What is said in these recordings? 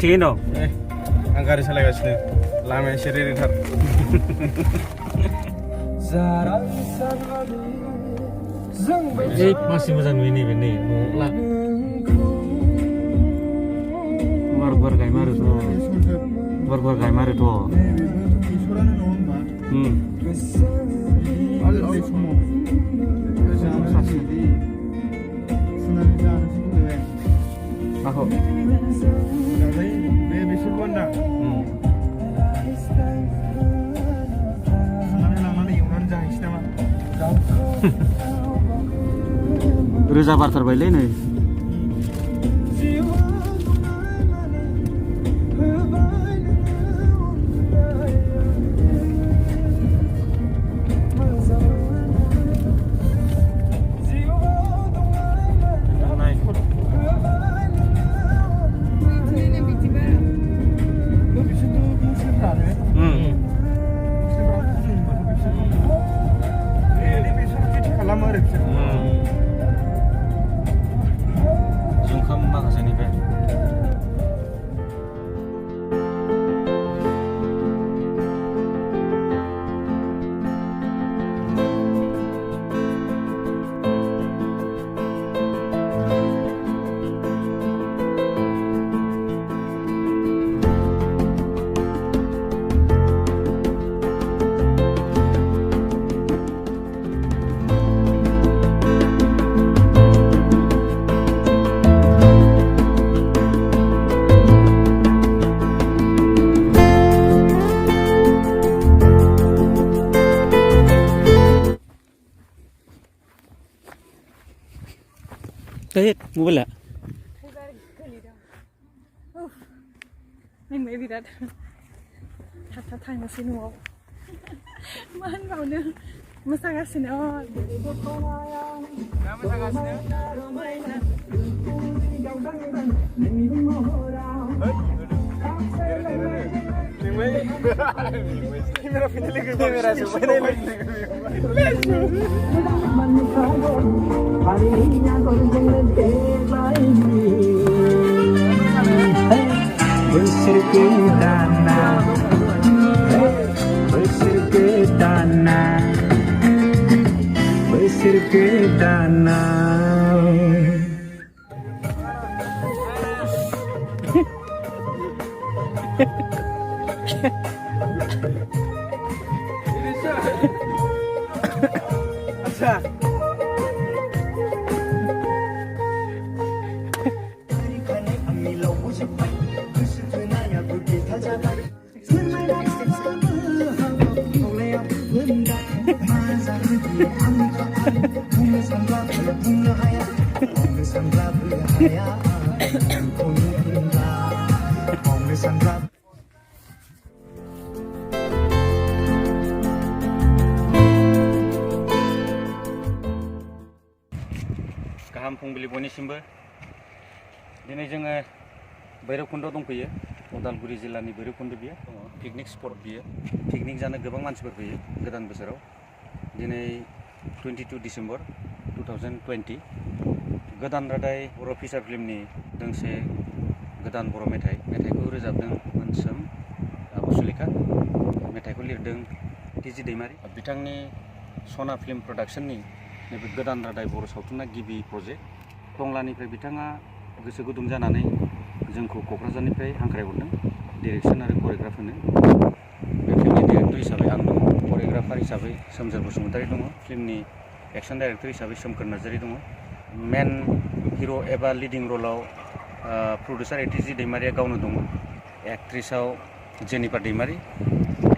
थिगैनो आं गारि सालायगासिनो लामाया एसे रेडिथार मासि मोजां नुयो नैबे नै न'ला गुवार गायमारोथ' गुवार गायमारोथ' माखौ रोजा बारथारबायलै नै Kahit mo wala. Anh mấy bị đặt thật thành là xin ngủ mà anh vào nữa mà sao cái xin ơi Bersir ke tanah, bersir ke tanah, bersir ke tanah. गाहाम फुंबिलि बयनिसिमबो दिनै जोङो भैरबकुन्द दंफैयो उदालगुरि जिल्लानि भैरबकुन्द बियो पिकनिक स्पट बियो picnic जानो गोबां मानसिफोर फैयो गोदान बोसोराव दिनै 22 डिसेम्बर 2020 गोदान रादाय बर' फिसार फिल्मनि दोंसे गोदान बर' मेथाइखौ रोजाबदों मोनसोम बसुलेखा मेथाइखौ लिरदों टिजि दैमारि बिथांनि सना फिल्म प्रडाक्शननि नैबे गोदान रादाय बर' सावथुना गिबि प्रजेक्ट टंलानिफ्राय बिथाङा गोसो गुदुं जानानै जोंखौ क'क्राझारनिफ्राय हांख्रायहरदों डिरेक्सन आरो करिय'ग्राफ होनो बे फिल्मनि डिरेक्टर हिसाबै आं दङ करिय'ग्राफार हिसाबै सोमजोर बसुमतारी दङ फिल्मनि एक्सन डाइरेक्टर हिसाबै सोमखोर नार्जारी दङ मेन हिर' एबा लिडिं रलाव प्रडिउसार टिजि दैमारिया गावनो दङ एक्ट्रिसाव जेनिफार दैमारि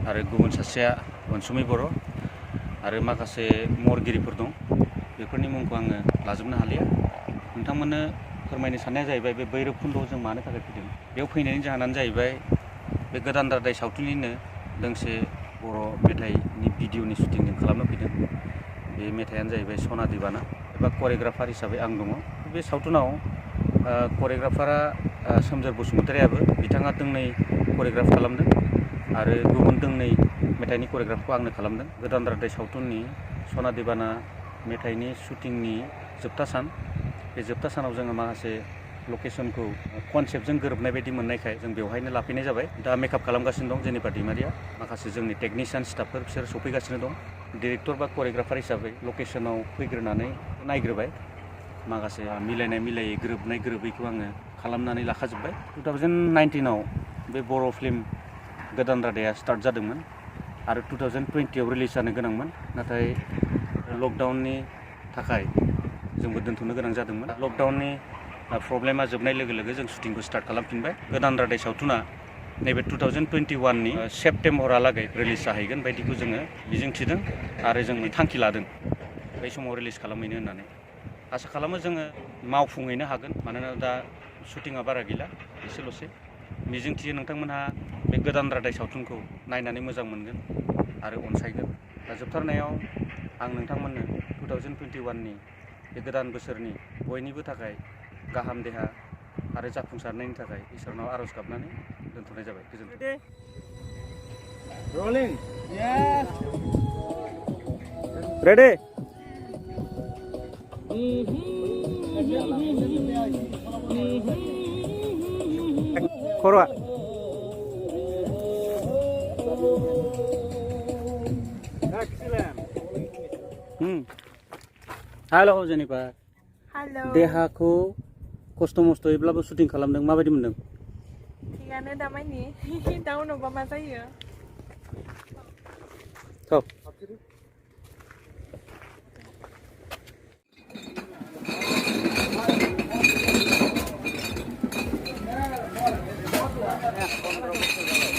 आरो गुबुन सासेया अनसुमै बर' आरो माखासे महरगिरिफोर दं बेफोरनि मुंखौ आङो लाजोबनो हालिया नोंथांमोननो फोरमायनो साननाया जाहैबाय बे भैरबकुन्दआव जों मानो थाखाय फैदों बेयाव फैनायनि जाहोनानो जाहैबाय बे गोदान रादाय सावथुननिनो दोंसे बर' मेथाइनि भिडिअनि शुटिं जों खालामनो फैदों बे मेथाइयानो जाहैबाय सना दिवाना एबा करिय'ग्राफार हिसाबै आं दङ बे सावथुनाव करिय'ग्राफारा सोमजोर बसुमतारीयाबो बिथाङा दोंनै करिय'ग्राफ खालामदों आरो गुबुन दोंनै मेथाइनि करिय'ग्राफखौ आंनो खालामदों गोदान रादाय सावथुननि सना दिवाना मेथाइनि शुटिंनि जोबथा सान बे जोबथा सानाव जोङो माखासे लकेसनखौ कनसेप्टजों गोरोबनाय बायदि मोननायखाय जों बेवहायनो लाफैनाय जाबाय दा मेकआप खालामगासिनो दं जेनेबा दैमारिया माखासे जोंनि टेकनिशियान स्टाफफोर बिसोर सफैगासिनो दं डिरेक्टर बा करिय'ग्राफार हिसाबै लकेसनाव फैग्रोनानै नायग्रोबाय माखासे मिलायै गोरोबनाय गोरोबैखौ आङो खालामनानै लाखाजोब्बाय 2019आव बे बर' फिल्म गोदान रादाया स्टार्ट जादोंमोन आरो 2020आव रिलिज जानो गोनांमोन नाथाय लकडाउननि थाखाय जोंबो दोनथ'नो गोनां जादोंमोन लकडाउननि प्रब्लेमा जोबनाय लोगो लोगो जों शुटिंखौ स्टार्ट खालामफिनबाय गोदान रादाय सावथुना नैबे 2021नि सेप्तेम्बरहालागै रिलिज जाहैगोन बायदिखौ जोङो मिजिंथिदों आरो जों थांखि लादों बै समाव रिलिज खालामहैनो होननानै आसा खालामो जोङो मावफुंहैनो हागोन मानोना दा शुटिंआ बारा गैला एसेल'सै मिजिंथियो नोंथांमोनहा बे गोदान रादाय सावथुनखौ नायनानै मोजां मोनगोन आरो अनसायगोन दा जोबथारनायाव आं नोंथांमोननो 2021नि बे गोदान बोसोरनि बयनिबो थाखाय गाहाम देहा आरो जाफुंसारनायनि थाखाय इसोरनाव आर'ज गाबनानै दोनथ'नाय जाबाय गोजोन्थों Rolling. Yes. Ready? Forward. Excellent. Halo Jennifer. Halo. देहाखौ खस्थ' मस्थ'यैब्लाबो शुटिं खालामदों माबायदि मोनदों? थिगानो दामानि दा उनावबा मा जायो? Top.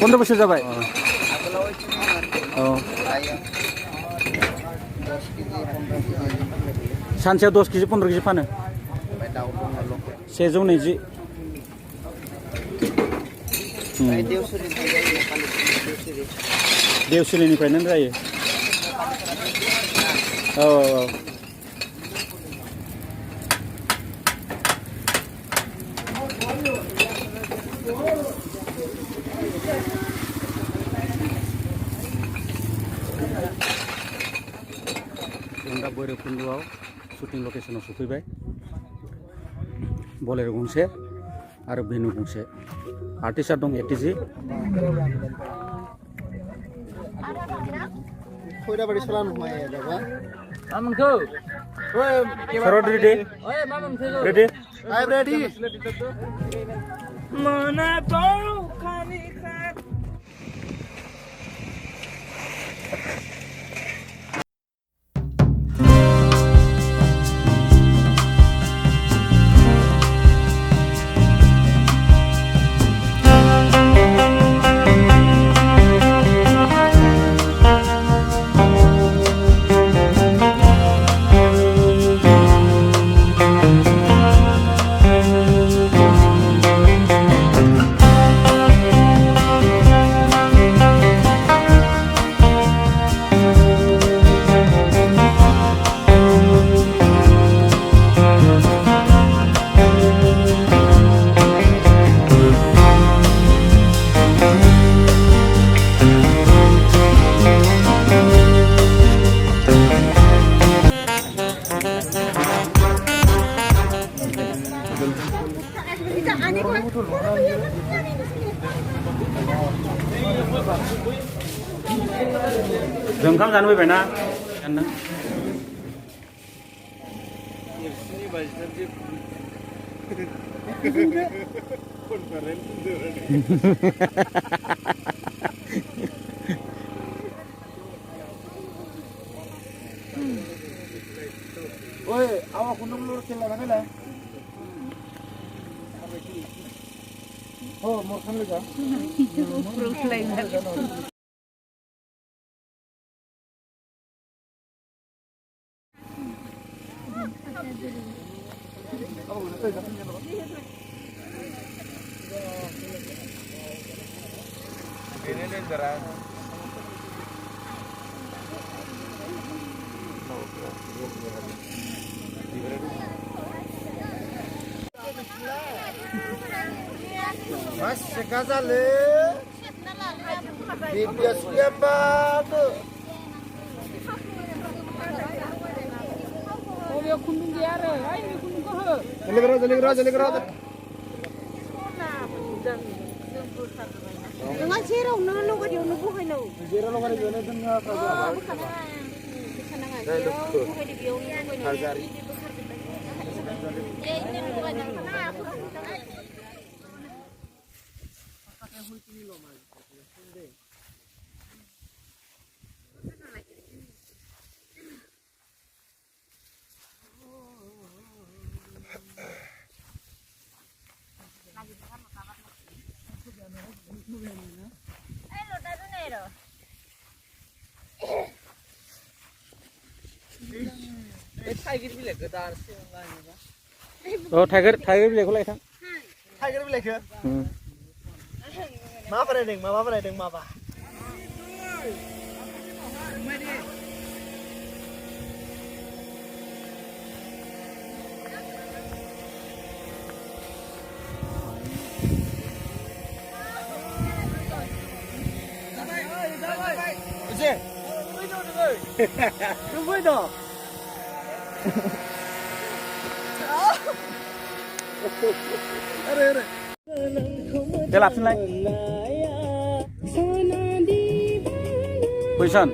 Pondok besar जाबाय? Oh. सानसेयाव 10 केजि 15 केजि फानो? 120 देवसिलिनिफ्रायनो जायो औ जों दा भैरबकुन्द'आव शुटिं लकेसनाव सफैबाय बलेर' गंसे आरो भेनु गंसे आर्टिस्टआ दं एटिजि Sarod ready? Ready? I'm ready. Mana Boro kali kan? जों ओंखाम जानो फैबायना Oi, awak kunung lur kila na kila. Oh, mau kan lagi? Proof lain. Ini darah. Mas, sekarang le. Bibias gambar tu. Oh, dia kunung dia re. Ay, kunung kah? Jali karo. Nggak sirong, nalo ka diyo, nabuhay na. Zero lo kare jone dun nga pra ga. Bukan na. Bukan na nga. Buhay di biyo, buhay na. Hazari. Eh, ini bukan yang sana, aku Oh, tiger bilayku lai thang. Tiger bilek ke? Ma pare ding, ma pare ding ma ba. Tungguin dong. Dia lapsin lai. Position.